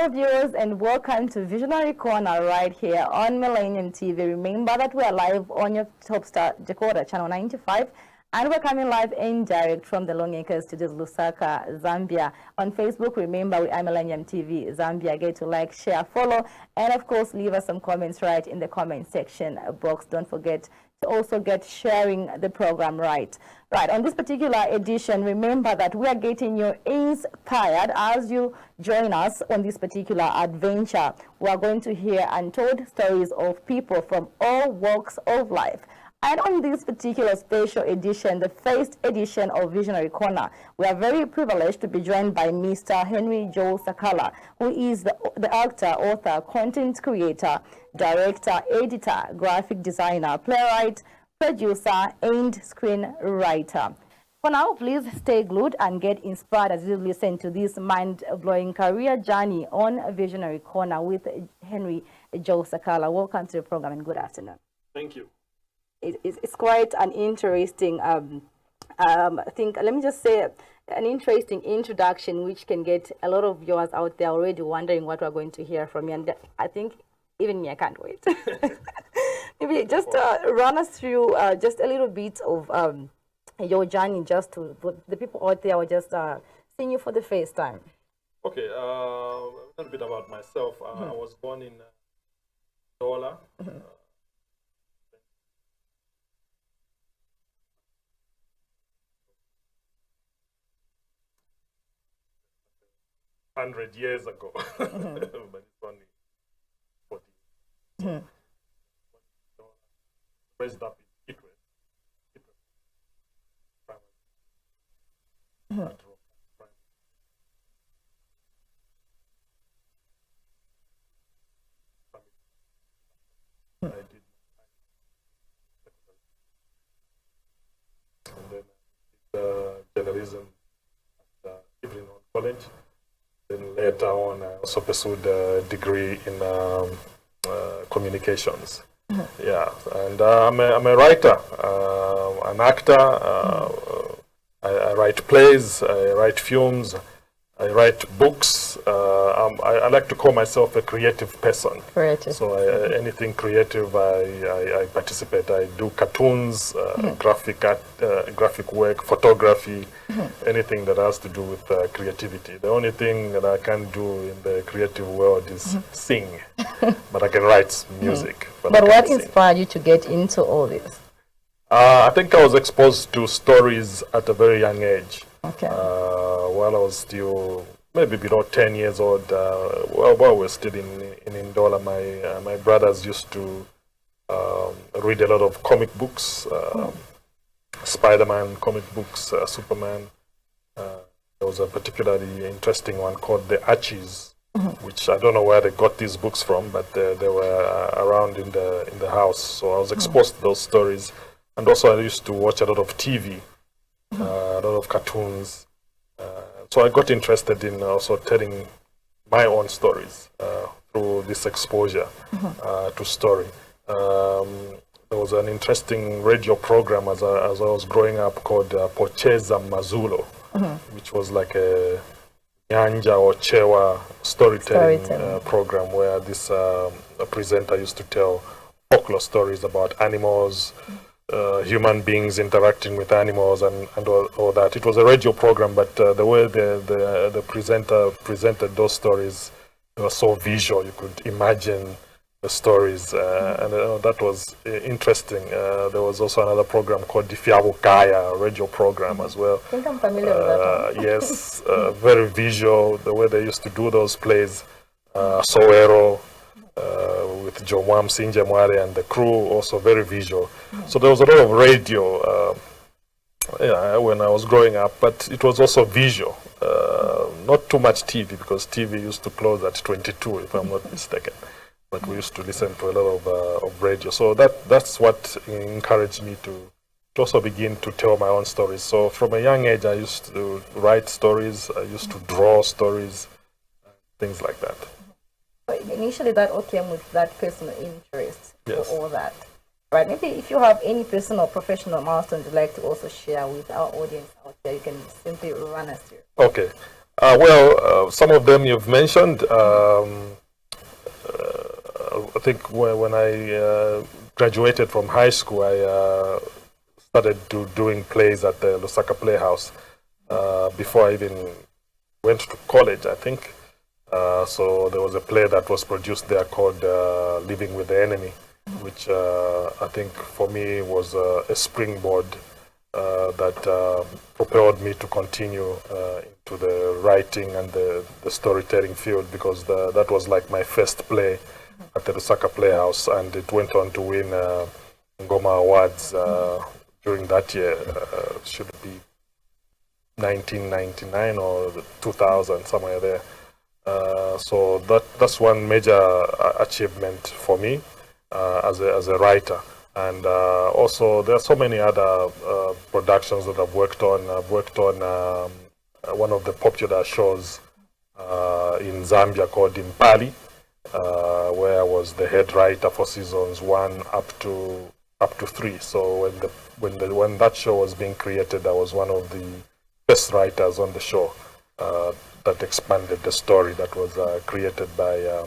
Hello viewers and welcome to Visionary Corner right here on Millennium TV. Remember that we are live on your Top Star decoder channel 95 and we're coming live and direct from the Longacre Studios, Lusaka, Zambia. On Facebook, remember we are Millennium TV Zambia. Get to like, share, follow, and of course leave us some comments right in the comment section box. Don't forget to also get sharing the program right. Right, on this particular edition, remember that we are getting you inspired as you join us on this particular adventure. We are going to hear untold stories of people from all walks of life. And on this particular special edition, the first edition of Visionary Corner, we are very privileged to be joined by Mr. Henry Joe Sakala, who is the actor, author, content creator, director, editor, graphic designer, playwright, producer, and screenwriter. For now, please stay glued and get inspired as you listen to this mind-blowing career journey on Visionary Corner with Henry Joe Sakala. Welcome to the program and good afternoon. Thank you. It's quite an interesting, I think, let me just say, an interesting introduction which can get a lot of viewers out there already wondering what we're going to hear from you. And I think even me, I can't wait. Maybe just run us through just a little bit of your journey, just to the people out there who are just seeing you for the first time. Okay, a little bit about myself. I was born in Dola. 100 years ago, but it's only 40. Raised up in Kitwe. I did, and then journalism at EP.1 college. Then later on, I also pursued a degree in communications. Yeah, and I'm a writer, an actor. I write plays, I write films, I write books. I like to call myself a creative person. Creative. So anything creative, I participate. I do cartoons, graphic art, graphic work, photography, anything that has to do with creativity. The only thing that I can do in the creative world is sing, but I can write music. But what inspired you to get into all this? I think I was exposed to stories at a very young age. Okay. While I was still maybe below 10 years old, while we were still in Ndola, my brothers used to read a lot of comic books, Spider-Man comic books, Superman. There was a particularly interesting one called The Archies, which I don't know where they got these books from, but they were around in the house. So I was exposed to those stories. And also I used to watch a lot of TV, a lot of cartoons. So I got interested in also telling my own stories through this exposure to story. There was an interesting radio program as I was growing up called Pocheza Mazulo, which was like a Nyanja or Chewa storytelling program where this presenter used to tell folklore stories about animals, human beings interacting with animals and all that. It was a radio program, but the way the presenter presented those stories, it was so visual. You could imagine the stories, and that was interesting. There was also another program called Difiabo Kaya, a radio program as well. I think I'm familiar with that one. Yes, very visual, the way they used to do those plays. Soero, with Jomwam Sinjamware and the crew, also very visual. So there was a lot of radio when I was growing up, but it was also visual. Not too much TV, because TV used to close at 22, if I'm not mistaken. But we used to listen to a lot of radio. So that's what encouraged me to also begin to tell my own stories. So from a young age, I used to write stories, I used to draw stories, things like that. But initially that all came with that personal interest Yes. for all that. Right, maybe if you have any personal or professional milestones you'd like to also share with our audience out there, you can simply run us through. Okay. Well, some of them you've mentioned. I think when I graduated from high school, I started doing plays at the Lusaka Playhouse before I even went to college, I think. So there was a play that was produced there called Living with the Enemy, which I think for me was a springboard that propelled me to continue into the writing and the storytelling field, because that was like my first play at the Lusaka Playhouse, and it went on to win Ngoma Awards during that year. Should be 1999 or 2000, somewhere there. So that's one major achievement for me as a writer. And also there are so many other productions that I've worked on. I've worked on one of the popular shows in Zambia called Impali, where I was the head writer for seasons 1 up to 3. So when that show was being created, I was one of the best writers on the show that expanded the story that was created by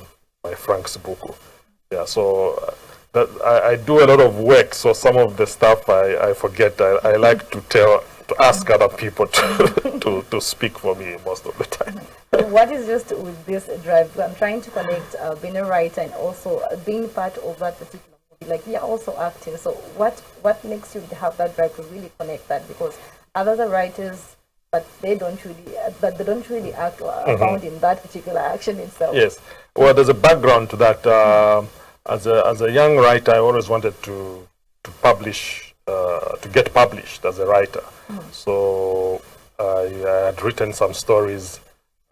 Frank Sibuku. Yeah, so I do a lot of work, so some of the stuff I forget. I like to ask other people to speak for me most of the time. So what is just with this drive? I'm trying to connect being a writer and also being part of that particular movie. Like, you're also acting. So what makes you have that drive to really connect that? Because others are writers, but they don't really act or found in that particular action itself. Yes. Well, there's a background to that. As a young writer, I always wanted to publish, to get published as a writer. So I had written some stories,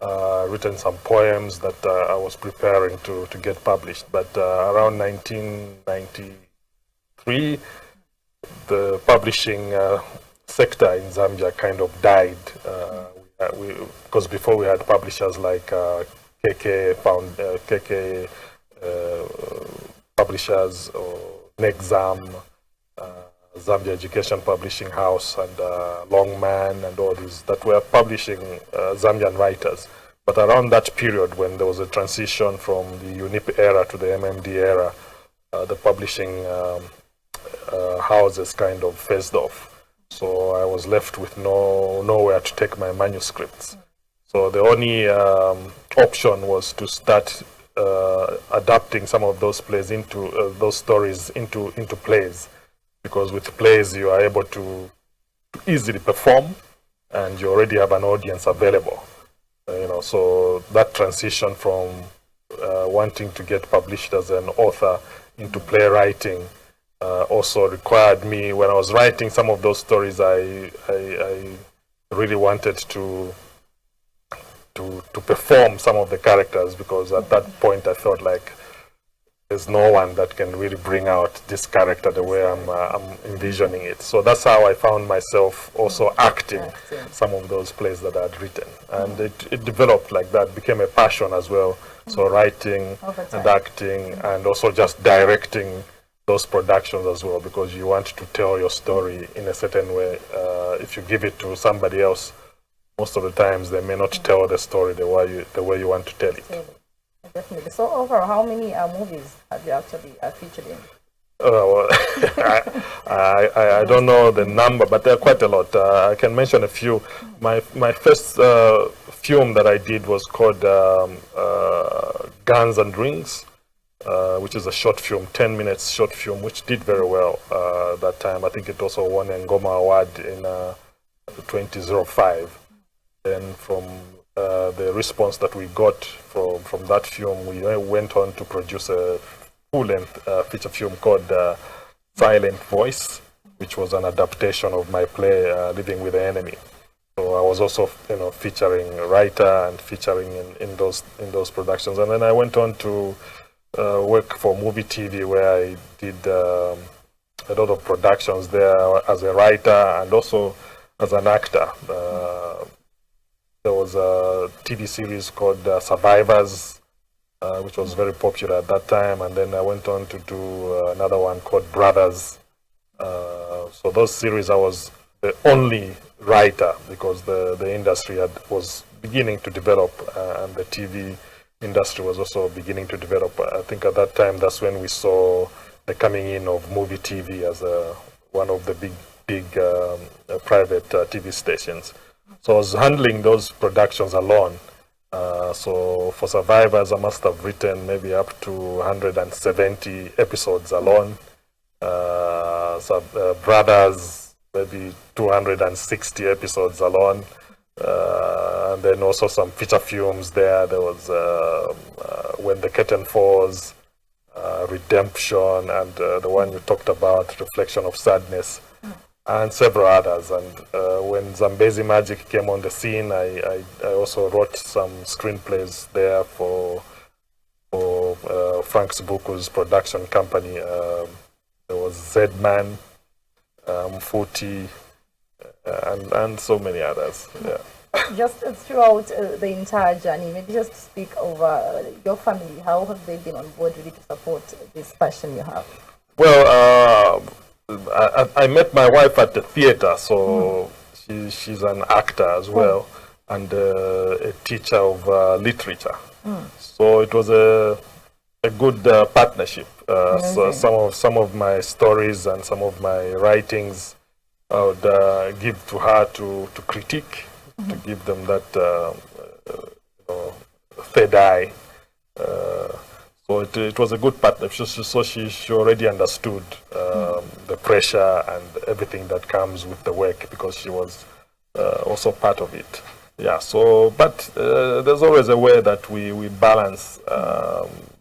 written some poems that I was preparing to get published. But around 1993, the publishing sector in Zambia kind of died. Because before we had publishers like KK Publishers or Nexam, Zambia Education Publishing House, and Longman, and all these that were publishing Zambian writers. But around that period, when there was a transition from the UNIP era to the MMD era, the publishing houses kind of phased off. So I was left with nowhere to take my manuscripts. So the only option was to start adapting some of those plays into those stories into plays, because with plays you are able to easily perform, and you already have an audience available. So that transition from wanting to get published as an author into playwriting also required me. When I was writing some of those stories, I really wanted to perform some of the characters, because at that point I felt like there's no one that can really bring out this character the way I'm envisioning it. So that's how I found myself also acting some of those plays that I had written. And it developed like that, became a passion as well. So writing and acting, and also just directing those productions as well, because you want to tell your story in a certain way. If you give it to somebody else, most of the times they may not tell the story the way you want to tell it. Definitely. So overall, how many movies have you actually featured in? Well, I don't know the number, but there are quite a lot. I can mention a few. My first film that I did was called Guns and Rings, which is a short film, 10 minutes short film, which did very well that time. I think it also won an Ngoma Award in 2005. And from the response that we got from that film, we went on to produce a full-length feature film called Silent Voice, which was an adaptation of my play Living with the Enemy. So I was also, featuring a writer and featuring in those productions. And then I went on to work for Movie TV, where I did a lot of productions there as a writer and also as an actor. There was a TV series called Survivors, which was very popular at that time, and then I went on to do another one called Brothers. So those series I was the only writer, because the industry was beginning to develop, and the TV industry was also beginning to develop. I think at that time, that's when we saw the coming in of movie TV as one of the big private TV stations. So I was handling those productions alone. So for Survivors, I must have written maybe up to 170 episodes alone. Brothers, maybe 260 episodes alone. And then also some feature films there. There was When the Curtain Falls, Redemption, and the one you talked about, Reflection of Sadness, and several others. And when Zambezi Magic came on the scene, I also wrote some screenplays there for Frank Sibuku's production company. There was Z-Man, Mfuti, and so many others. Yeah. Just throughout the entire journey, maybe just speak over your family. How have they been on board really to support this passion you have? Well, I met my wife at the theater, so she's an actor as well, and a teacher of literature. So it was a good partnership. So some of my stories and some of my writings I would give to her to critique, to give them that third eye. So it was a good partnership. So she already understood the pressure and everything that comes with the work, because she was also part of it. Yeah. So, but there's always a way that we balance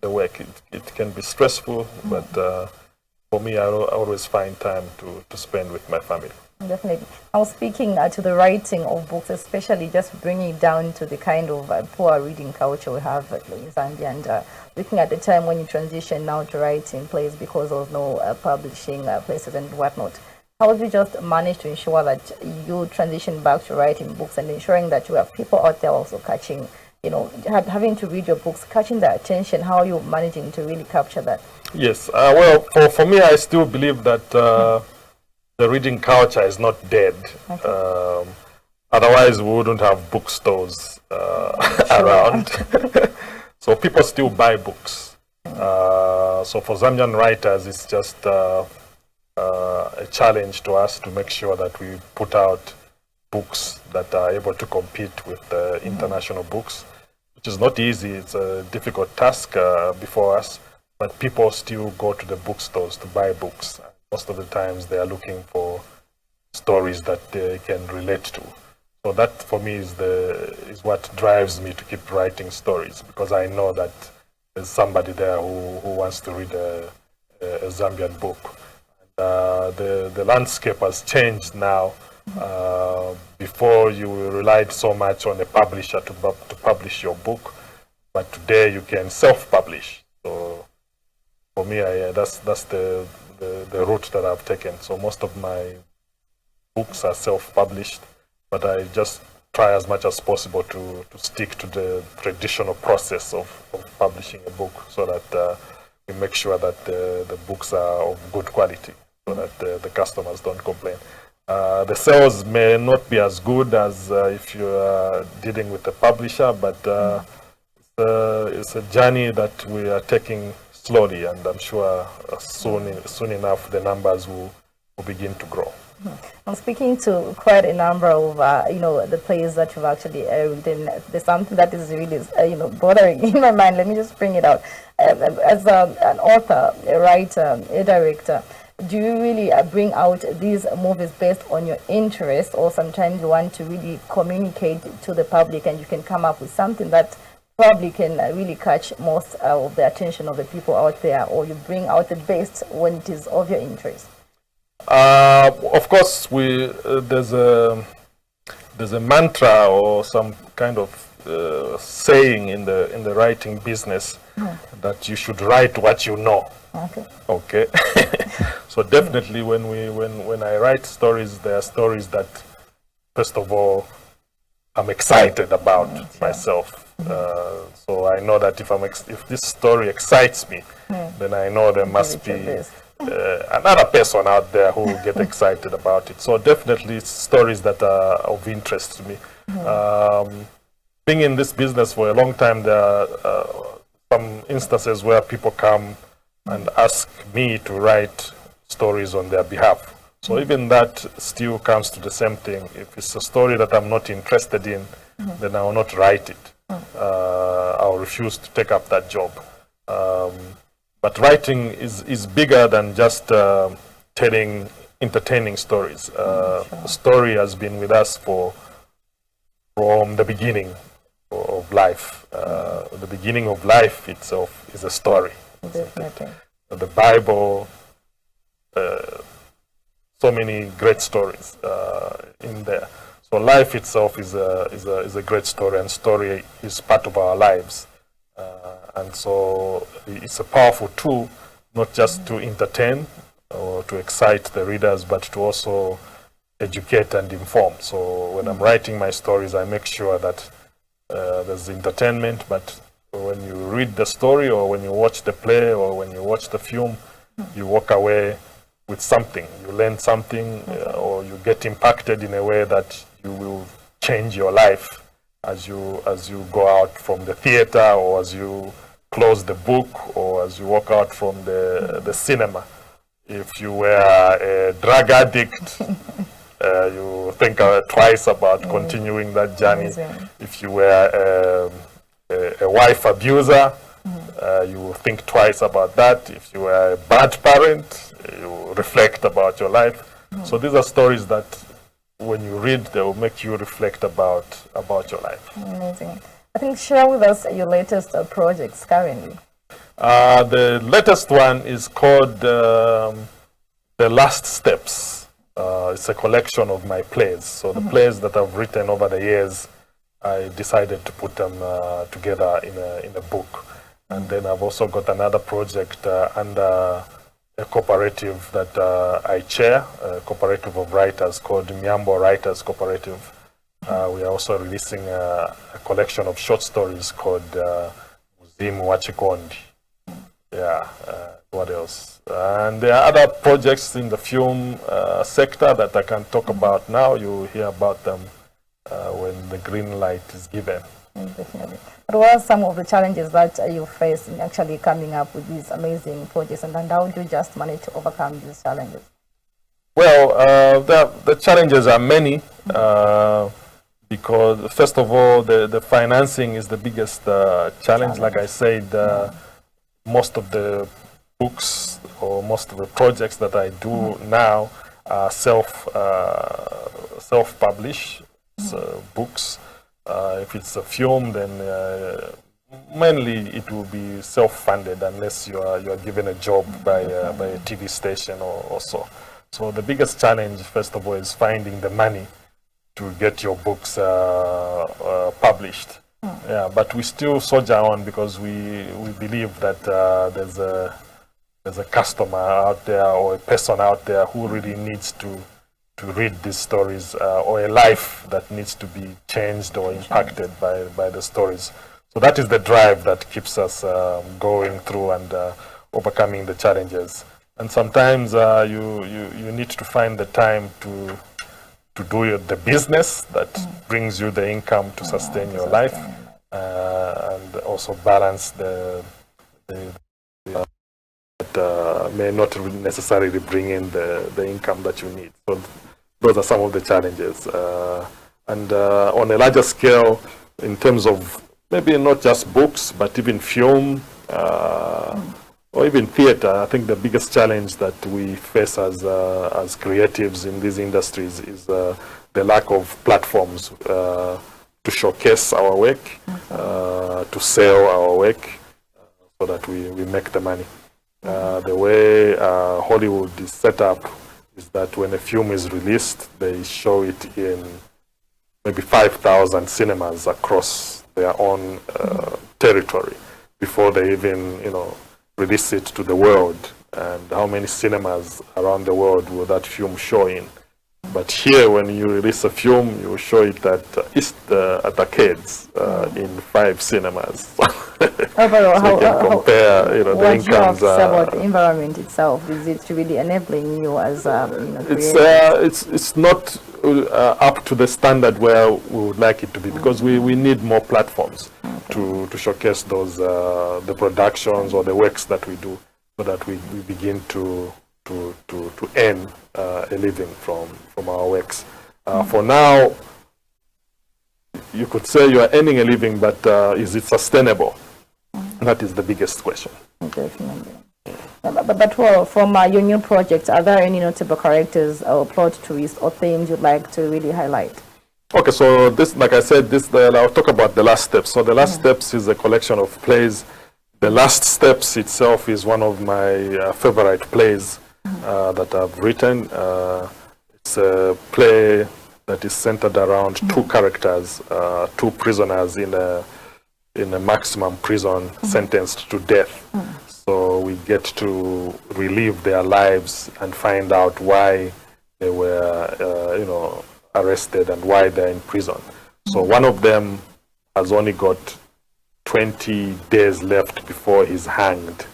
the work. It can be stressful, but for me, I always find time to spend with my family. Definitely. I was speaking to the writing of books, especially just bringing it down to the kind of poor reading culture we have in Zambia, and looking at the time when you transition now to writing plays because there was no publishing places and whatnot. How have you just managed to ensure that you transition back to writing books and ensuring that you have people out there also catching, having to read your books, catching their attention? How are you managing to really capture that? Yes. Well, for me, I still believe that the reading culture is not dead. Okay. Otherwise, we wouldn't have bookstores around. So people still buy books. So for Zambian writers, it's just a challenge to us to make sure that we put out books that are able to compete with international books, which is not easy. It's a difficult task before us, but people still go to the bookstores to buy books. Most of the times they are looking for stories that they can relate to. So that for me is what drives me to keep writing stories, because I know that there's somebody there who wants to read a Zambian book. And, the landscape has changed now. Before you relied so much on a publisher to publish your book, but today you can self-publish. So for me, that's the route that I've taken. So most of my books are self-published, but I just try as much as possible to stick to the traditional process of publishing a book, so that we make sure that the books are of good quality, so that the customers don't complain. The sales may not be as good as if you are dealing with a publisher, but it's a journey that we are taking slowly, and I'm sure soon enough the numbers will begin to grow. I'm speaking to quite a number of the plays that you've actually written. There's something that is really bothering in my mind. Let me just bring it out. As an author, a writer, a director, do you really bring out these movies based on your interest, or sometimes you want to really communicate to the public and you can come up with something that probably can really catch most of the attention of the people out there, or you bring out the best when it is of your interest? Of course, there's a mantra or some kind of saying in the writing business that you should write what you know. Okay. So definitely, when I write stories, there are stories that, first of all, I'm excited about myself. So I know that if this story excites me, then I know there must be another person out there who will get excited about it. So definitely stories that are of interest to me. Being in this business for a long time, there are some instances where people come and ask me to write stories on their behalf. So even that still comes to the same thing. If it's a story that I'm not interested in, then I will not write it. I'll refuse to take up that job. But writing is bigger than just telling entertaining stories. The story has been with us from the beginning of life. The beginning of life itself is a story. Definitely. The Bible, so many great stories in there. So life itself is a great story, and story is part of our lives. And so it's a powerful tool, not just to entertain or to excite the readers, but to also educate and inform. So when I'm writing my stories, I make sure that there's entertainment, but when you read the story, or when you watch the play, or when you watch the film, you walk away with something. You learn something, or you get impacted in a way that you will change your life as you go out from the theater, or as you close the book, or as you walk out from the cinema. If you were a drug addict, you think twice about continuing that journey. If you were a wife abuser, you will think twice about that. If you were a bad parent, you reflect about your life. So these are stories that when you read, they will make you reflect about your life. Amazing. I think share with us your latest projects currently. The latest one is called The Last Steps. It's a collection of my plays. So the plays that I've written over the years, I decided to put them together in a book. And then I've also got another project under a cooperative that I chair, a cooperative of writers called Miambo Writers Cooperative. We are also releasing a collection of short stories called Muzimu Wachikondi. Yeah, what else? And there are other projects in the film sector that I can talk about now. You'll hear about them when the green light is given. Definitely. What are some of the challenges that you face in actually coming up with these amazing projects, and how do you just manage to overcome these challenges? Well, the challenges are many, because first of all, the financing is the biggest challenge. Like I said, most of the books or most of the projects that I do now are self-published books. If it's a film, then mainly it will be self-funded unless you are given a job by a TV station or so. So the biggest challenge, first of all, is finding the money to get your books published. Yeah, but we still soldier on because we believe that there's a customer out there or a person out there who really needs to read these stories, or a life that needs to be changed or impacted by the stories. So that is the drive that keeps us going through and overcoming the challenges. And sometimes you need to find the time to do the business that brings you the income to sustain your life, and also balance the that may not necessarily bring in the income that you need. So those are some of the challenges. And on a larger scale, in terms of maybe not just books, but even film, or even theater, I think the biggest challenge that we face as creatives in these industries is the lack of platforms to showcase our work, to sell our work, so that we make the money. The way Hollywood is set up is that when a film is released, they show it in maybe 5,000 cinemas across their own territory before they even, release it to the world. And how many cinemas around the world will that film show in? But here, when you release a film, you show it at arcades in 5 cinemas. Overall, so you can compare, the what you have incomes. to say about the environment itself, is it really enabling you as it's not up to the standard where we would like it to be, because we need more platforms to showcase those the productions or the works that we do, so that we begin to earn a living from our works. For now, you could say you are earning a living, but is it sustainable? That is the biggest question. Definitely. But well, from your new projects, are there any notable characters or plot twists or themes you'd like to really highlight? Okay, so this, like I said, I'll talk about The Last Steps. So The Last Steps is a collection of plays. The Last Steps itself is one of my favorite plays that I've written. It's a play that is centered around two characters, two prisoners in a maximum prison sentenced to death. So we get to relive their lives and find out why they were, arrested and why they're in prison. So one of them has only got 20 days left before he's hanged,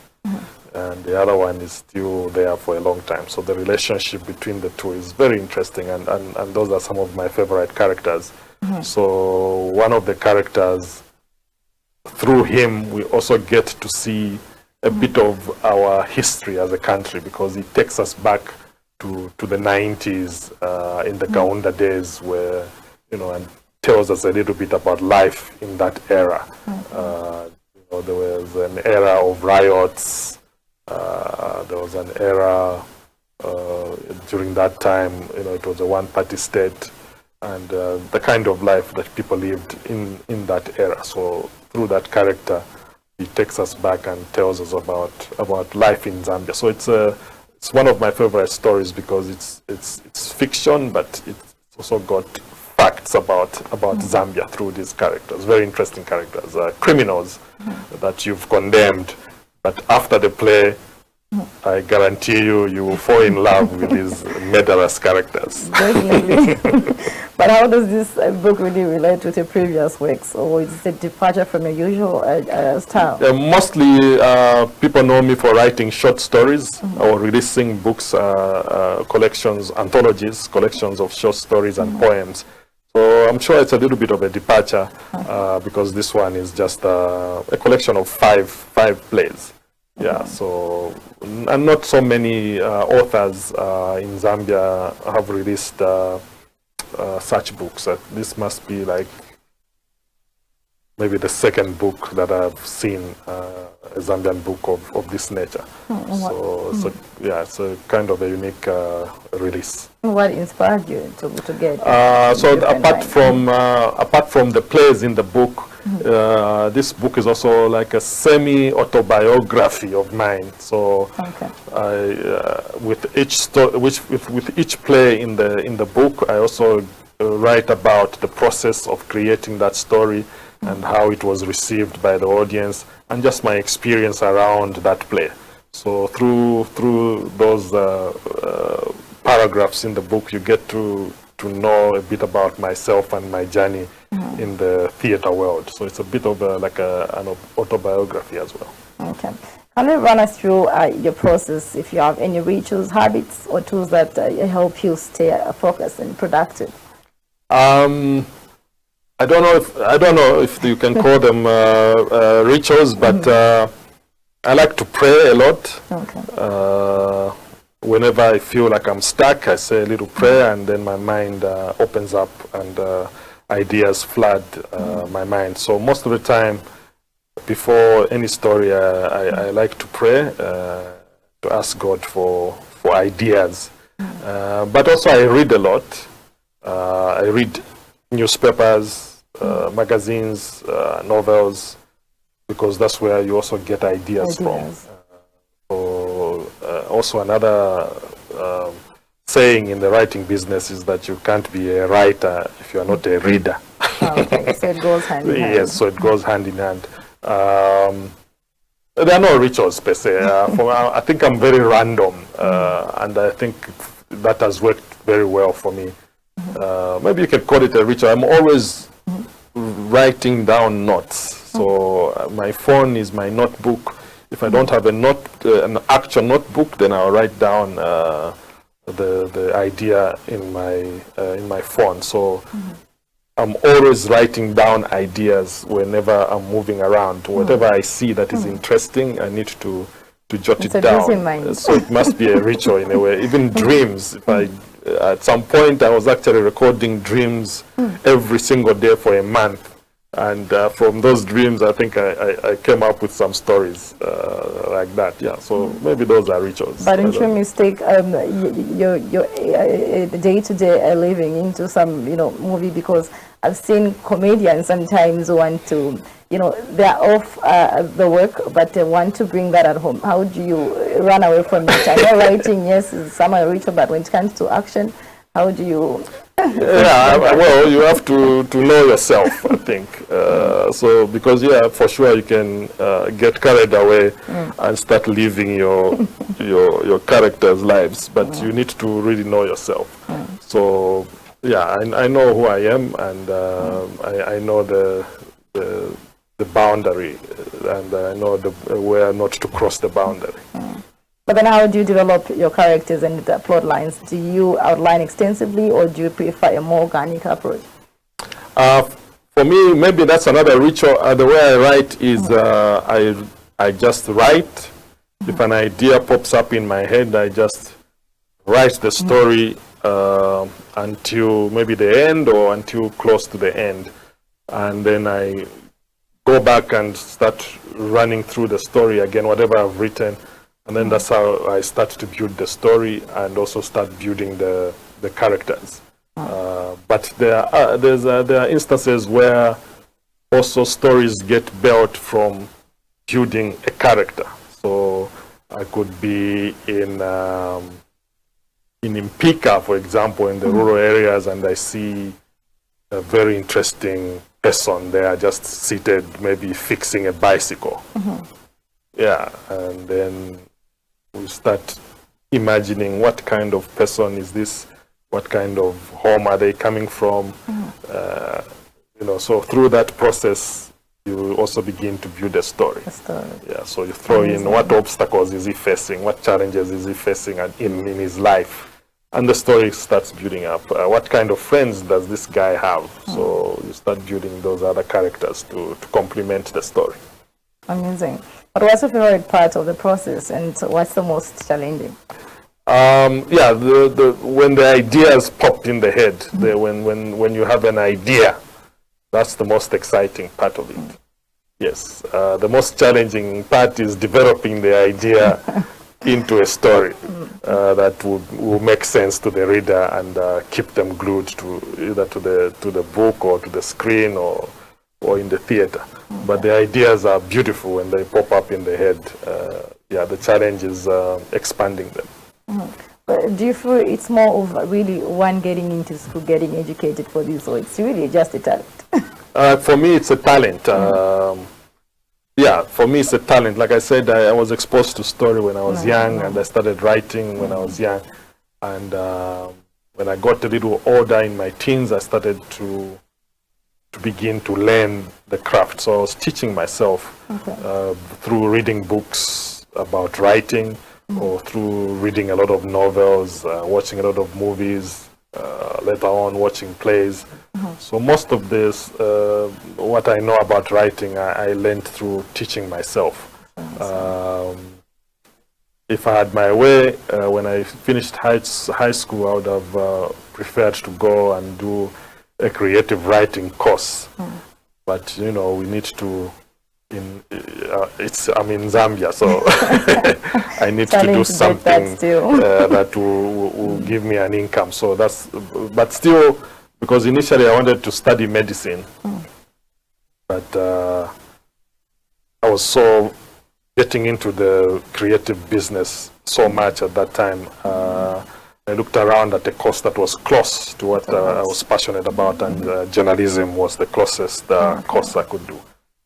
and the other one is still there for a long time. So the relationship between the two is very interesting, and those are some of my favorite characters. So one of the characters, through him, we also get to see a bit of our history as a country, because it takes us back to the 90s, in the Kaunda days, where, and tells us a little bit about life in that era. There was an era of riots. There was an era during that time, it was a one-party state, and the kind of life that people lived in that era. So through that character, he takes us back and tells us about life in Zambia. So it's one of my favorite stories, because it's fiction, but it's also got facts about Zambia through these characters. Very interesting characters, criminals that you've condemned, but after the play, I guarantee you will fall in love with these murderous characters. Definitely. But how does this book really relate to the previous works, or is it a departure from your usual style? Mostly people know me for writing short stories or releasing books, collections, anthologies, collections of short stories and poems. So I'm sure it's a little bit of a departure, because this one is just a collection of five plays. Yeah, so, and not so many authors in Zambia have released such books. This must be like maybe the second book that I've seen, a Zambian book of this nature. So yeah, it's a kind of a unique release. What inspired you to get? So apart from the plays in the book, this book is also like a semi-autobiography of mine. So with each play in the book, I also write about the process of creating that story and how it was received by the audience, and just my experience around that play. So through those paragraphs in the book, you get to know a bit about myself and my journey in the theater world. So it's a bit of an autobiography as well. Okay. Can you run us through your process, if you have any rituals, habits, or tools that help you stay focused and productive? I don't know if you can call them rituals, but I like to pray a lot. Okay. Whenever I feel like I'm stuck, I say a little prayer, and then my mind opens up and ideas flood my mind. So most of the time, before any story, I like to pray, to ask God for ideas. But also I read a lot. I read newspapers, magazines, novels, because that's where you also get ideas from. Also another saying in the writing business is that you can't be a writer if you are not a reader. Okay, so it goes hand in hand. Yes, so it goes hand in hand. There are no rituals per se. I think I'm very random, and I think that has worked very well for me. Maybe you can call it a ritual. I'm always writing down notes. So my phone is my notebook. If I don't have an actual notebook, then I'll write down the idea in my phone. So I'm always writing down ideas whenever I'm moving around. Whatever I see that is interesting, I need to jot it down. So it must be a ritual in a way. Even dreams, if I at some point I was actually recording dreams every single day for a month. And from those dreams, I think I came up with some stories like that. Yeah, so maybe those are rituals. But don't you mistake your day-to-day living into some movie? Because I've seen comedians sometimes want to, they're off the work, but they want to bring that at home. How do you run away from it? I know writing, yes, is somewhat ritual, but when it comes to action, how do you? Yeah, well, you have to know yourself, I think. So because for sure you can get carried away and start living your characters' lives, but you need to really know yourself. So yeah, I know who I am, and I know the boundary, and I know where not to cross the boundary. But then how do you develop your characters and the plot lines? Do you outline extensively, or do you prefer a more organic approach? For me, maybe that's another ritual. The way I write is I just write. If an idea pops up in my head, I just write the story until maybe the end or until close to the end. And then I go back and start running through the story again, whatever I've written. And then that's how I start to build the story and also start building the characters. But there are instances where also stories get built from building a character. So I could be in Impika, for example, in the rural areas, and I see a very interesting person there just seated, maybe fixing a bicycle. Yeah, and then we start imagining what kind of person is this, what kind of home are they coming from. So through that process, you also begin to build a story. Yeah, so you throw in what obstacles is he facing, what challenges is he facing in his life, and the story starts building up. What kind of friends does this guy have? So you start building those other characters to complement the story. Amazing. But what's your favorite part of the process, and what's the most challenging? Yeah, when the ideas pop in the head, when you have an idea, that's the most exciting part of it. Yes, the most challenging part is developing the idea into a story that will make sense to the reader and keep them glued to either to the book or to the screen or in the theater. But the ideas are beautiful when they pop up in the head. Yeah, the challenge is expanding them. But do you feel it's more of really one getting into school, getting educated for this, or it's really just a talent? For me, it's a talent. Yeah, for me, it's a talent. Like I said, I was exposed to story when I was young, and I started writing when I was young. And when I got a little older in my teens, I started to begin to learn the craft. So I was teaching myself through reading books about writing, or through reading a lot of novels, watching a lot of movies, later on watching plays. So most of this, what I know about writing, I learned through teaching myself. If I had my way, when I finished high school, I would have preferred to go and do a creative writing course. But we need to. I'm in Zambia, so I need to do something that will give me an income. So but still, because initially I wanted to study medicine, but I was so getting into the creative business so much at that time. I looked around at a course that was close to what I was passionate about, and journalism was the closest course I could do.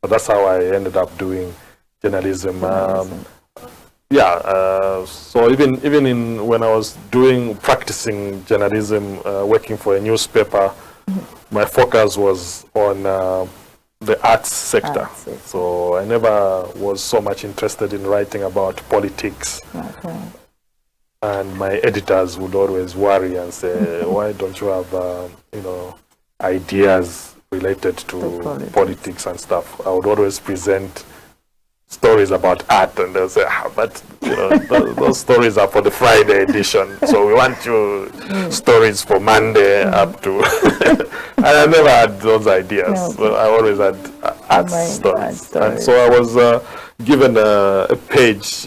So that's how I ended up doing journalism. So even when I was practicing journalism, working for a newspaper, my focus was on the arts sector. Arts, yes. So I never was so much interested in writing about politics. Okay. And my editors would always worry and say, why don't you have, you know, ideas related to politics and stuff? I would always present stories about art, and they'll say, but you know, those stories are for the Friday edition, so we want you stories for Monday up to. And I never had those ideas. No. So I always had art stories. And so I was given a page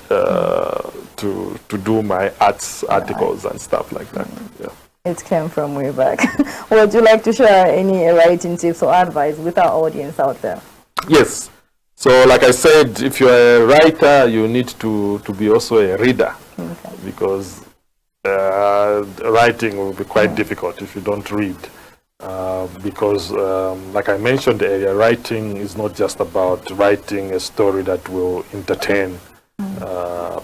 to do my arts articles and stuff like that. Yeah. It came from way back. Would you like to share any writing tips or advice with our audience out there? Yes. So like I said, if you're a writer, you need to be also a reader, because writing will be quite difficult if you don't read. Because like I mentioned earlier, writing is not just about writing a story that will entertain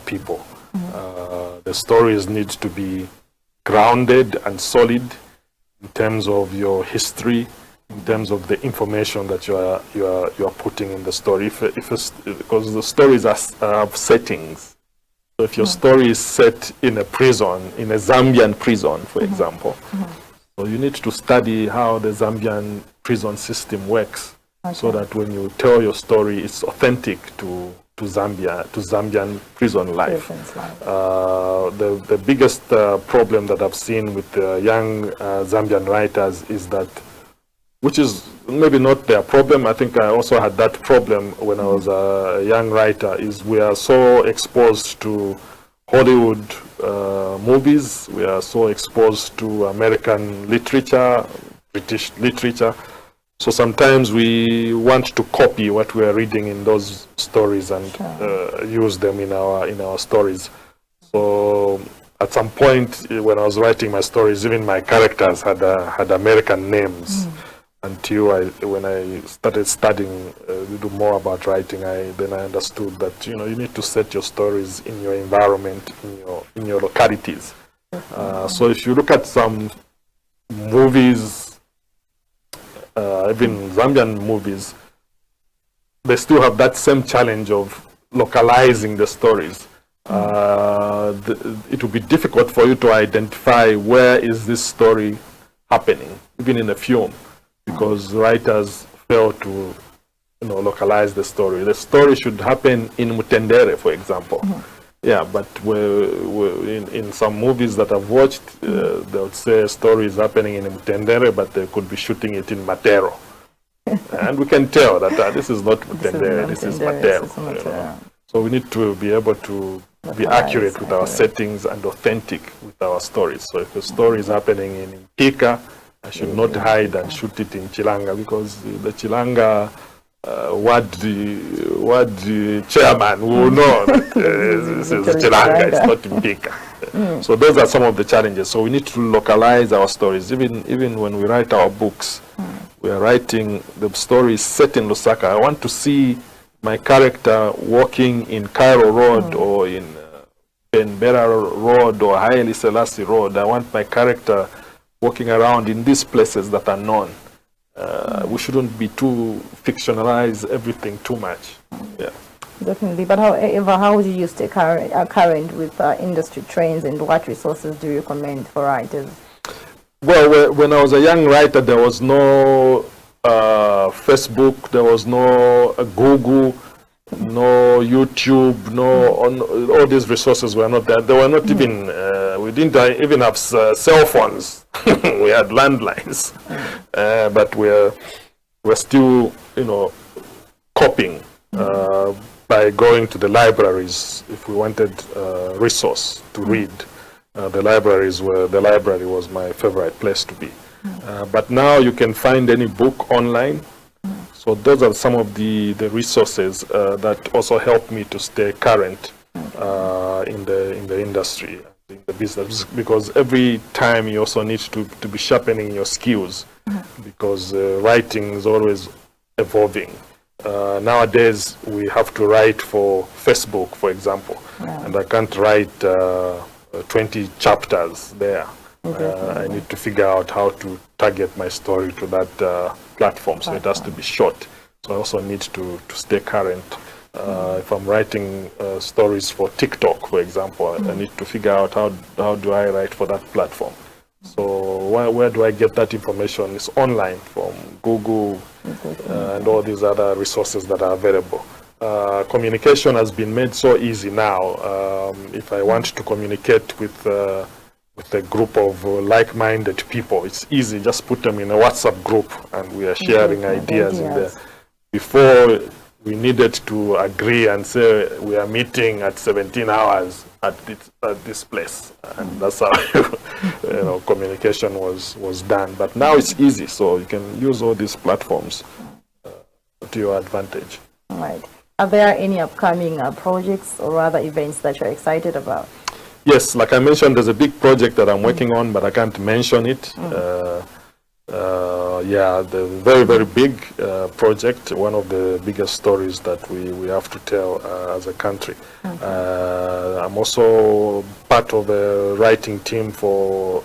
people. The stories need to be grounded and solid in terms of your history, in terms of the information that you are putting in the story. Because the stories have settings. So if your story is set in a prison, in a Zambian prison, for example, so you need to study how the Zambian prison system works, so that when you tell your story, it's authentic to Zambia, to Zambian prison life. The biggest problem that I've seen with young Zambian writers is that, which is maybe not their problem, I think I also had that problem when I was a young writer, is we are so exposed to Hollywood movies, we are so exposed to American literature, British literature. So sometimes we want to copy what we are reading in those stories and use them in our stories. So at some point when I was writing my stories, even my characters had American names. Until when I started studying a little more about writing, then I understood that you need to set your stories in your environment, in your localities. So if you look at some movies, even Zambian movies, they still have that same challenge of localizing the stories. It will be difficult for you to identify where is this story happening, even in a film, because writers fail to localize the story. The story should happen in Mutendere, for example. Yeah, but in some movies that I've watched, they would say a story is happening in Mutendere, but they could be shooting it in Matero. And we can tell that this is not Mutendere, this is Matero. So we need to be able to be accurate with our settings and authentic with our stories. So if a story is happening in Pika, I should not hide and shoot it in Chilanga, because the Chilanga ward chairman will know that this is Chilanga, it's not in Pika. So those are some of the challenges. So we need to localize our stories. Even when we write our books, we are writing the stories set in Lusaka. I want to see my character walking in Cairo Road or in Benbera Road or Haile Selassie Road. I want my character walking around in these places that are known. We shouldn't be too fictionalize everything too much. Yeah, definitely. But however, how would you stay current with industry trends, and what resources do you recommend for writers? Well, when I was a young writer, there was no Facebook, there was no Google, no YouTube, all these resources were not there. They were not even, we didn't even have cell phones. We had landlines. But we're still, coping by going to the libraries. If we wanted resource to read, the library was my favorite place to be. But now you can find any book online. So those are some of the resources that also help me to stay current in the industry, in the business, because every time you also need to be sharpening your skills, because writing is always evolving. Nowadays we have to write for Facebook, for example, and I can't write 20 chapters there. I need to figure out how to target my story to that platform, so it has to be short. So I also need to stay current. If I'm writing stories for TikTok, for example, I need to figure out how do I write for that platform. So where do I get that information? It's online from Google and all these other resources that are available. Communication has been made so easy now. If I want to communicate with a group of like-minded people, it's easy. Just put them in a WhatsApp group and we are sharing ideas in there. Before, we needed to agree and say we are meeting at 17 hours at this place, and that's how communication was done. But now it's easy, so you can use all these platforms to your advantage. All right. Are there any upcoming projects or other events that you're excited about? Yes, like I mentioned, there's a big project that I'm working on, but I can't mention it. Yeah, the very, very big project, one of the biggest stories that we have to tell as a country. I'm also part of a writing team for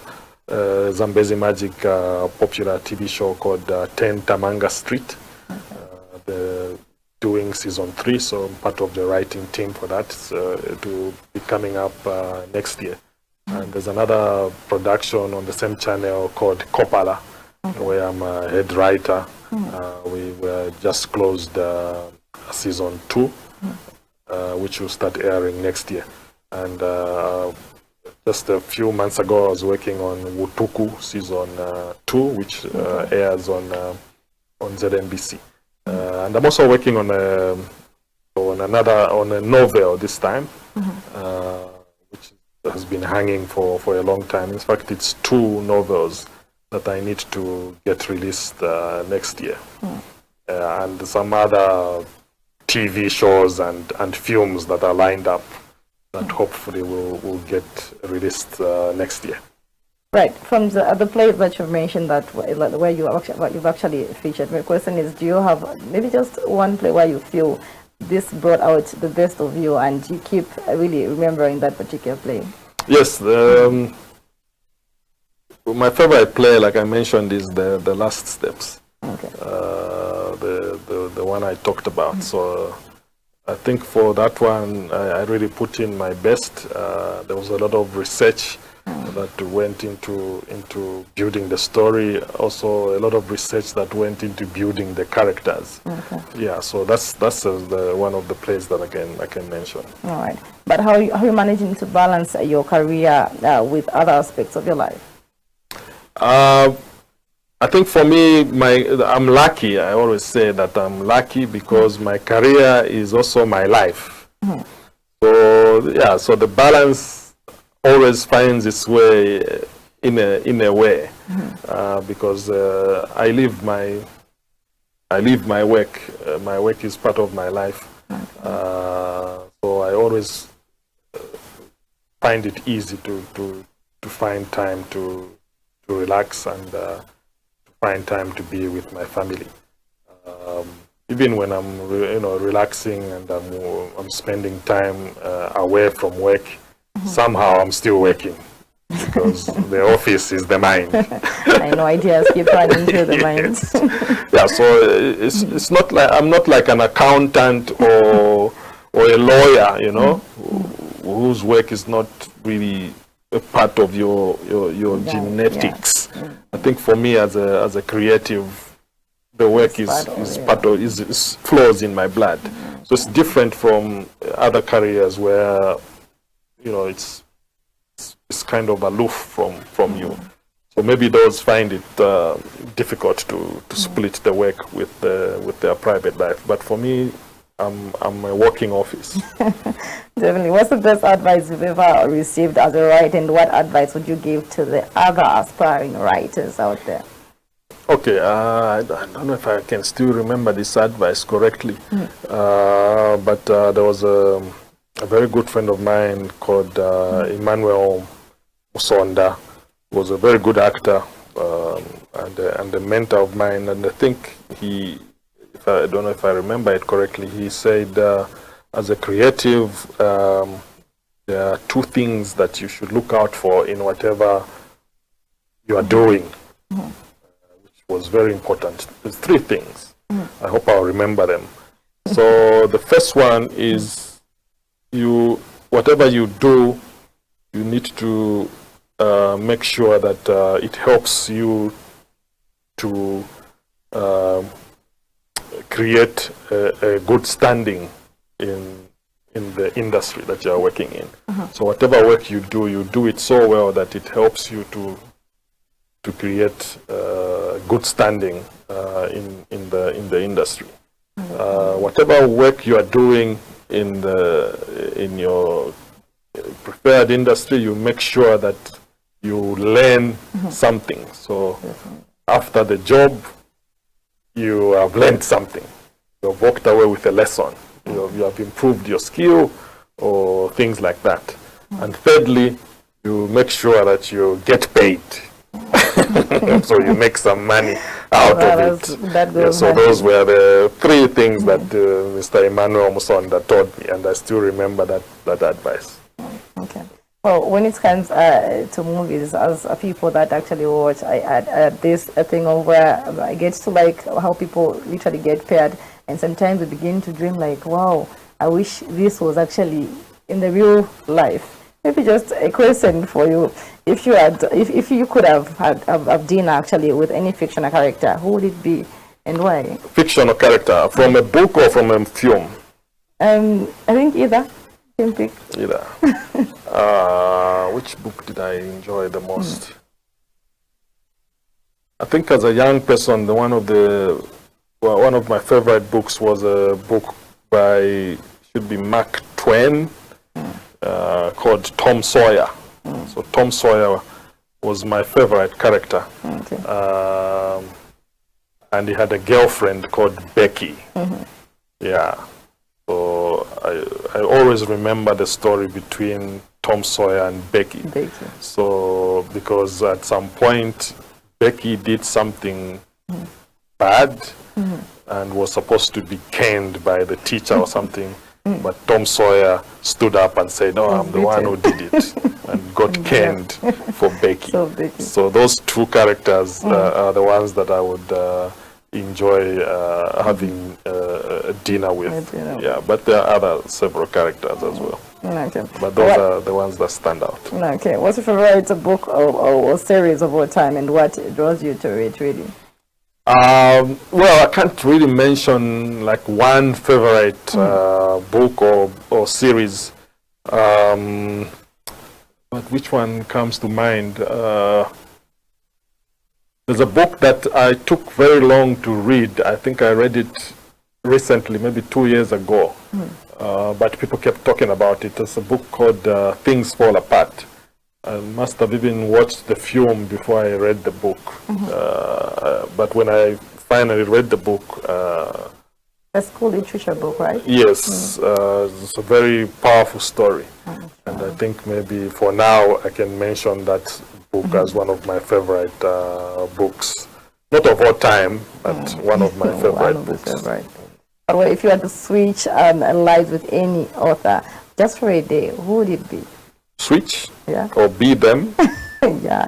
Zambezi Magic popular TV show called 10 Tamanga Street. Doing season 3, so I'm part of the writing team for that. It will be coming up next year. And there's another production on the same channel called Kopala, where I'm a head writer. We were just closed season 2, which will start airing next year. And just a few months ago, I was working on Wutuku season 2, which airs on ZNBC. And I'm also working on a novel this time, which has been hanging for a long time. In fact, it's 2 novels that I need to get released next year, and some other TV shows and films that are lined up that hopefully will get released next year. Right. From the other plays that you've mentioned that where you've actually featured, my question is, do you have maybe just one play where you feel this brought out the best of you and you keep really remembering that particular play? Yes. My favorite play, like I mentioned, is the Last Steps. Okay. The one I talked about. So I think for that one, I really put in my best. There was a lot of research that went into building the story. Also, a lot of research that went into building the characters. Okay. Yeah, so that's one of the plays that I can mention. All right. But how are you managing to balance your career with other aspects of your life? I think for me, I'm lucky. I always say that I'm lucky because my career is also my life. So yeah, so the balance always finds its way in a way, because I live my work. My work is part of my life. So I always find it easy to find time to relax and to find time to be with my family. Even when I'm relaxing and I'm spending time away from work, somehow I'm still working because the office is the mind. I know, ideas keep running through the mind. Yeah, so it's not like I'm not like an accountant or a lawyer, whose work is not really a part of your genetics. Yeah. I think for me as a creative, the work is flows in my blood. So it's different from other careers where it's kind of aloof from you. So maybe those find it difficult to split the work with their private life. But for me, I'm a working office. Definitely. What's the best advice you've ever received as a writer, and what advice would you give to the other aspiring writers out there? Okay, I don't know if I can still remember this advice correctly, but there was a very good friend of mine called Emmanuel Musonda, who was a very good actor and a mentor of mine. And I think I don't know if I remember it correctly, he said, as a creative, there are 2 things that you should look out for in whatever you are doing, which was very important. There's 3 things. I hope I'll remember them. So the first one is whatever you do, you need to make sure that it helps you to create a good standing in the industry that you are working in. So whatever work you do it so well that it helps you to create good standing in the industry. Whatever work you are doing in your preferred industry, you make sure that you learn something. So after the job, you have learned something. You have walked away with a lesson. You have improved your skill or things like that. And thirdly, you make sure that you get paid. So you make some money out of it. So those were the three things that Mr. Emmanuel Musonda taught me, and I still remember that advice. Okay. Well, when it comes to movies, as people that actually watch, I had this thing of where I get to like how people literally get paired, and sometimes we begin to dream like, wow, I wish this was actually in the real life. Maybe just a question for you: if you could have had dinner actually with any fictional character, who would it be and why? Fictional character from a book or from a film? I think either. Pick. Either. Which book did I enjoy the most? I think as a young person, one of my favorite books was a book by Mark Twain called Tom Sawyer. So Tom Sawyer was my favorite character. And he had a girlfriend called Becky. Yeah. So I always remember the story between Tom Sawyer and Becky. So because at some point Becky did something bad and was supposed to be caned by the teacher or something, but Tom Sawyer stood up and said, "No, I'm the one who did it," and got caned for Becky. So those two characters are the ones that I would enjoy having dinner with. Yeah, but there are several characters as well. Okay. But those are the ones that stand out. Okay. What's your favorite book or series of all time, and what draws you to it really? Well, I can't really mention like one favorite book or series. But which one comes to mind? There's a book that I took very long to read. I think I read it recently, maybe 2 years ago. But people kept talking about it. It's a book called Things Fall Apart. I must have even watched the film before I read the book. But when I finally read the book... a school literature book, right? Yes. It's a very powerful story. And I think maybe for now I can mention that book as one of my favorite books. Not of all time, but one of my favorite books. Well, if you had to switch lives with any author, just for a day, who would it be? Switch? Yeah. Or be them? Yeah.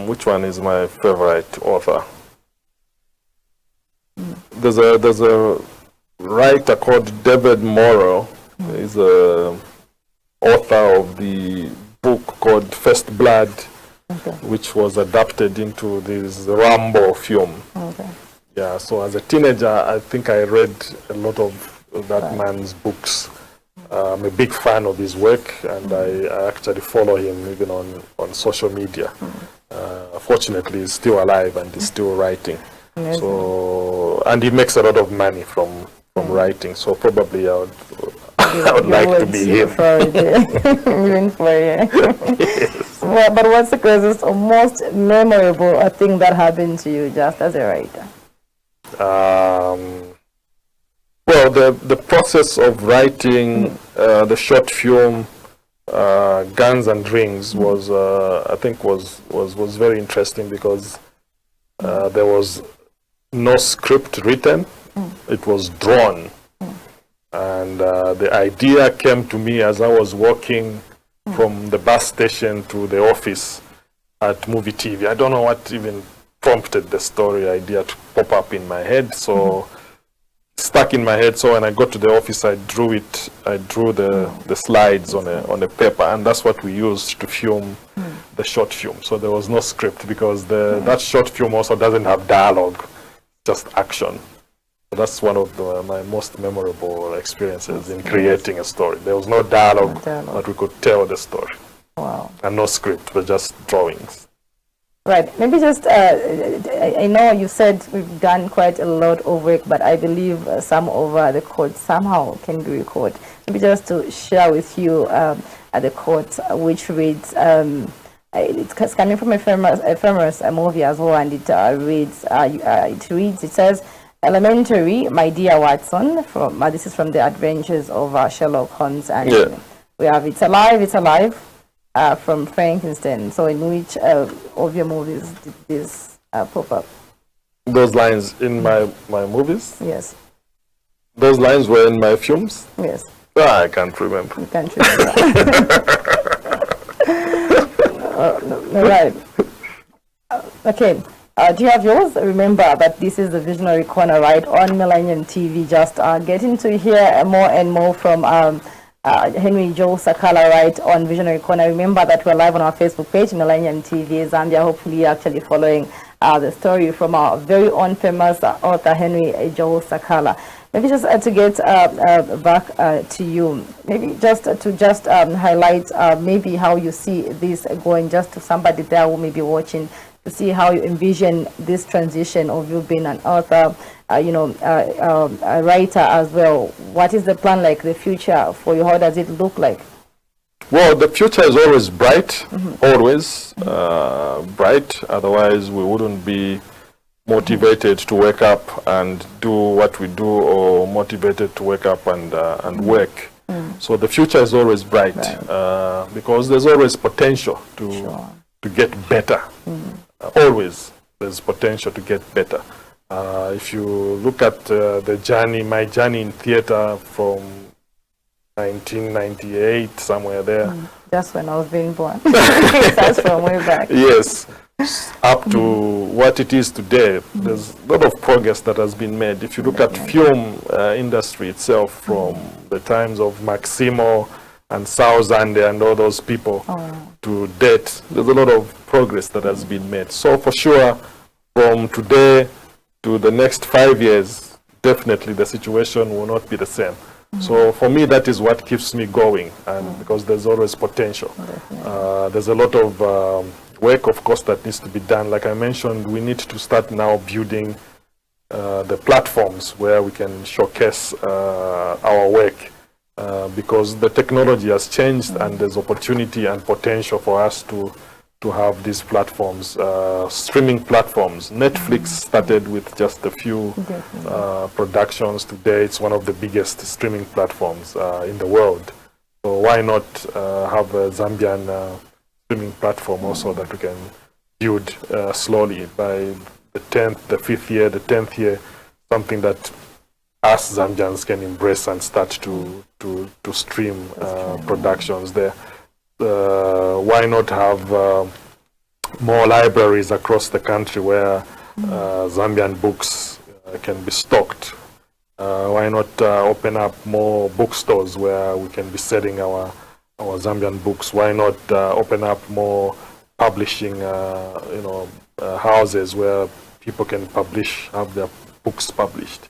Which one is my favorite author? There's a writer called David Morrow. He's a author of the book called First Blood, which was adapted into this Rambo film. Yeah, so as a teenager, I think I read a lot of that man's books. I'm a big fan of his work, and I actually follow him even on social media. Fortunately, he's still alive and he's still writing. So, and he makes a lot of money from writing. So probably I would like to be him. Even for you. Yes. Well, but what's the closest or most memorable thing that happened to you just as a writer? Well, the process of writing the short film Guns and Rings was, I think, was very interesting because there was no script written; it was drawn, and the idea came to me as I was walking from the bus station to the office at Movie TV. I don't know what even prompted the story idea to pop up in my head. So stuck in my head. So when I got to the office, I drew it. I drew the slides on a paper, and that's what we used to film the short film. So there was no script because that short film also doesn't have dialogue, just action. So that's one of my most memorable experiences in creating a story. There was no dialogue, but we could tell the story. Wow. And no script, but just drawings. Right. Maybe just, I know you said we've done quite a lot of work, but I believe some of the quotes somehow can be recorded. Maybe just to share with you the quote, which reads, it's coming from a famous movie as well, and it says, "Elementary, my dear Watson," from this is from the Adventures of Sherlock Holmes, and we have "It's alive, it's alive," from Frankenstein. So in which of your movies did this pop up? Those lines in my movies? Yes. Those lines were in my films? Yes. I can't remember. You can't remember. Right. Okay. Do you have yours? Remember that this is the Visionary Corner, right, on Millennium TV. Just getting to hear more and more from Henry Joe Sakala, right, on Visionary Corner. Remember that we're live on our Facebook page, Millennium TV Zambia. Hopefully you're actually following the story from our very own famous author, Henry Joe Sakala. Maybe just to get back to you, maybe just to highlight maybe how you see this going, just to somebody there who may be watching, to see how you envision this transition of you being an author, a writer as well. What is the plan like, the future for you? How does it look like? Well, the future is always bright, always bright. Otherwise, we wouldn't be motivated to wake up and do what we do, or motivated to wake up and work. So the future is always bright, because there's always potential to get better. Always there's potential to get better. If you look at my journey in theater from 1998, somewhere there. Just when I was being born. That's from way back. Yes. Up to what it is today, there's a lot of progress that has been made. If you look at film industry itself, from the times of Maximo and Sauzande and all those people to date, there's a lot of progress that has been made. So for sure, from today to the next 5 years, definitely the situation will not be the same. So for me, that is what keeps me going, and because there's always potential. There's a lot of work, of course, that needs to be done. Like I mentioned, we need to start now building the platforms where we can showcase our work, because the technology has changed, and there's opportunity and potential for us to have these platforms, streaming platforms. Netflix started with just a few productions. Today it's one of the biggest streaming platforms in the world. So why not have a Zambian streaming platform also that we can build slowly by the 5th year, the 10th year, something that us Zambians can embrace and start to stream productions there. Why not have more libraries across the country where Zambian books can be stocked? Why not open up more bookstores where we can be selling our Zambian books? Why not open up more publishing houses where people can have their books published?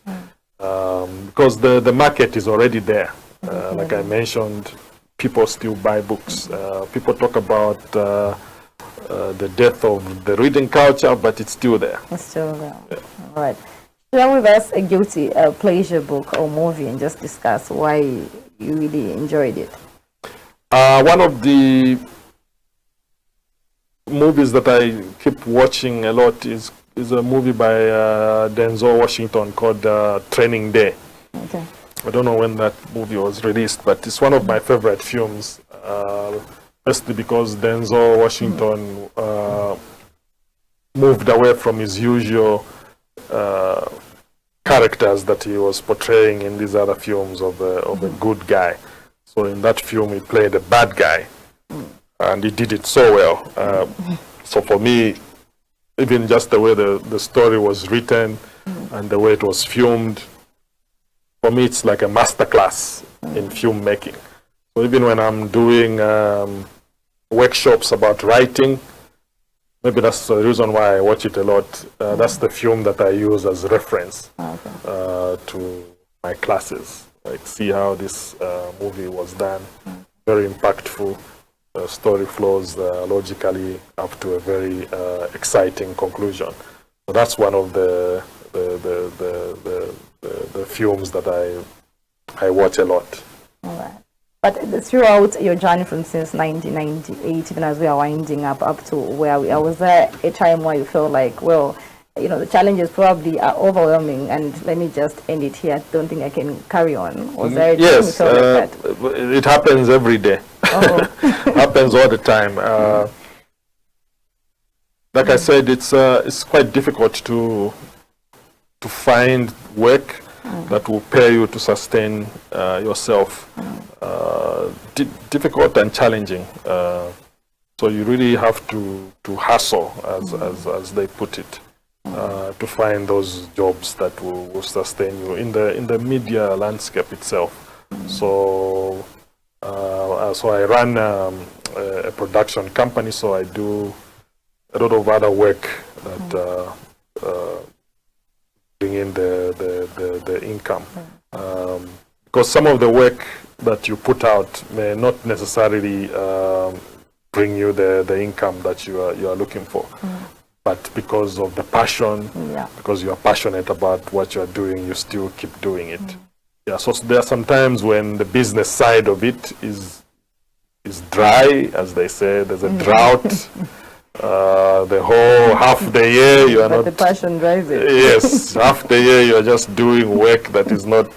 Because the market is already there. Like I mentioned, people still buy books. People talk about the death of the reading culture, but it's still there. It's still there. Yeah. All right. Share with us a guilty pleasure book or movie, and just discuss why you really enjoyed it. One of the movies that I keep watching a lot is a movie by Denzel Washington called Training Day. Okay. I don't know when that movie was released, but it's one of my favorite films, firstly because Denzel Washington moved away from his usual characters that he was portraying in these other films of a good guy. So in that film, he played a bad guy, and he did it so well. So for me, even just the way the story was written and the way it was filmed, for me, it's like a masterclass in filmmaking. So even when I'm doing workshops about writing, maybe that's the reason why I watch it a lot. That's the film that I use as reference to my classes. Like, see how this movie was done. Very impactful. Story flows logically up to a very exciting conclusion. So that's one of the films that I watch a lot. All right. But throughout your journey from since 1998, even as we are winding up to where we are, was there a time where you felt like, well, you know, the challenges probably are overwhelming and let me just end it here, I don't think I can carry on? Was there a time you felt like that? It happens every day. Happens all the time. Like I said, it's quite difficult to find work that will pay you to sustain yourself. Difficult and challenging. So you really have to hustle, as they put it, to find those jobs that will sustain you in the media landscape itself. So I run a production company, so I do a lot of other work that bring in the income. Because some of the work that you put out may not necessarily bring you the income that you are looking for. But because of the passion, because you are passionate about what you are doing, you still keep doing it. Yeah, so there are some times when the business side of it is dry, as they say. There's a drought. The whole half the year you are not. The passion drives it. Yes, half the year you are just doing work that is not,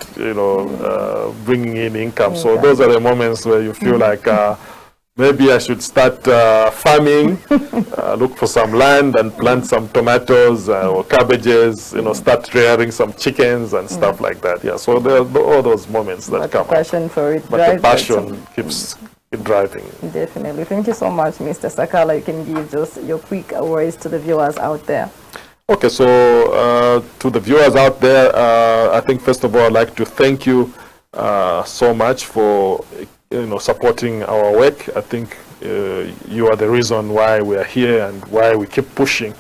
bringing in income. So those are the moments where you feel like maybe I should start farming, look for some land and plant some tomatoes or cabbages, start rearing some chickens and stuff like that. Yeah, so there are all those moments that come. The passion for it. But the passion keeps driving. Definitely. Thank you so much, Mr. Sakala. You can give just your quick words to the viewers out there. Okay, so to the viewers out there, I think first of all I'd like to thank you so much for supporting our work. I think you are the reason why we are here and why we keep pushing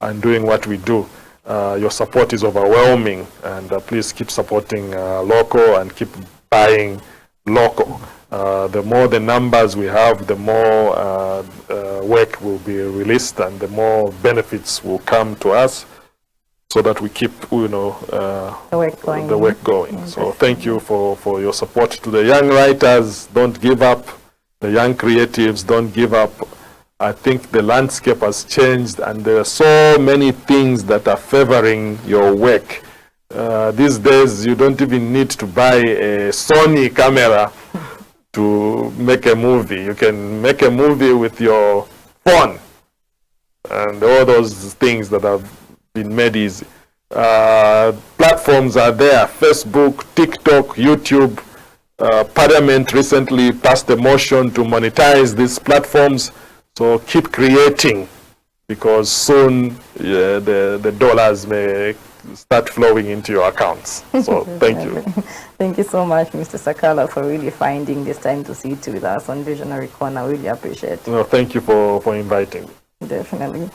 and doing what we do. Your support is overwhelming, and please keep supporting local and keep buying local. The more the numbers we have, the more work will be released and the more benefits will come to us, so that we keep the work going. So thank you for your support. To the young writers, don't give up. The young creatives, don't give up. I think the landscape has changed and there are so many things that are favoring your work. These days you don't even need to buy a Sony camera to make a movie. You can make a movie with your phone and all those things that have been made easy. Platforms are there: Facebook, TikTok, YouTube. Parliament recently passed a motion to monetize these platforms. So keep creating, because soon the dollars may start flowing into your accounts. So thank you. Thank you so much, Mr. Sakala, for really finding this time to sit with us on Visionary Corner. Really appreciate it. No, thank you for inviting me. Definitely.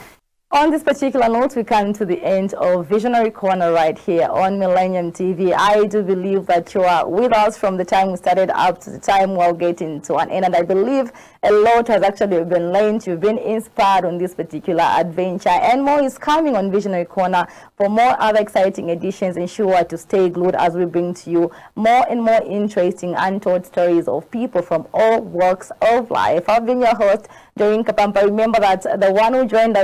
On this particular note, we come to the end of Visionary Corner right here on Millennium TV. I do believe that you are with us from the time we started up to the time we're getting to an end. And I believe a lot has actually been learned. You've been inspired on this particular adventure. And more is coming on Visionary Corner. For more other exciting editions, ensure to stay glued as we bring to you more and more interesting untold stories of people from all walks of life. I've been your host, Doreen Kapampa. Remember that the one who joined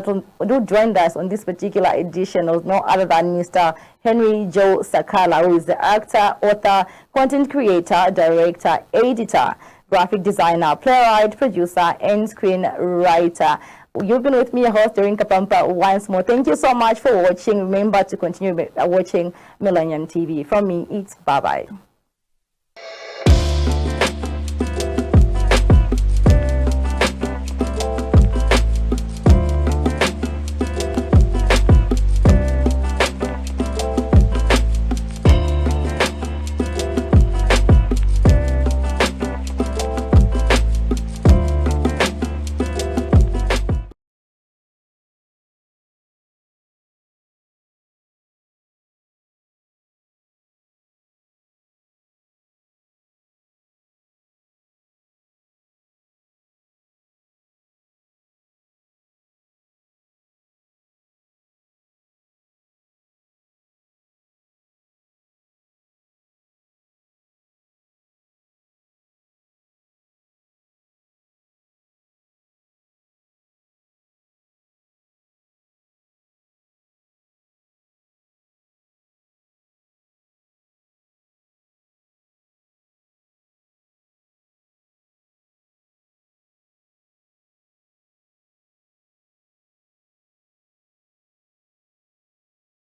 us on this particular edition was no other than Mr. Henry Joe Sakala, who is the actor, author, content creator, director, editor, graphic designer, playwright, producer, and screenwriter. You've been with me, your host, Doreen Kapampa, once more. Thank you so much for watching. Remember to continue watching Millennium TV. From me, it's bye-bye.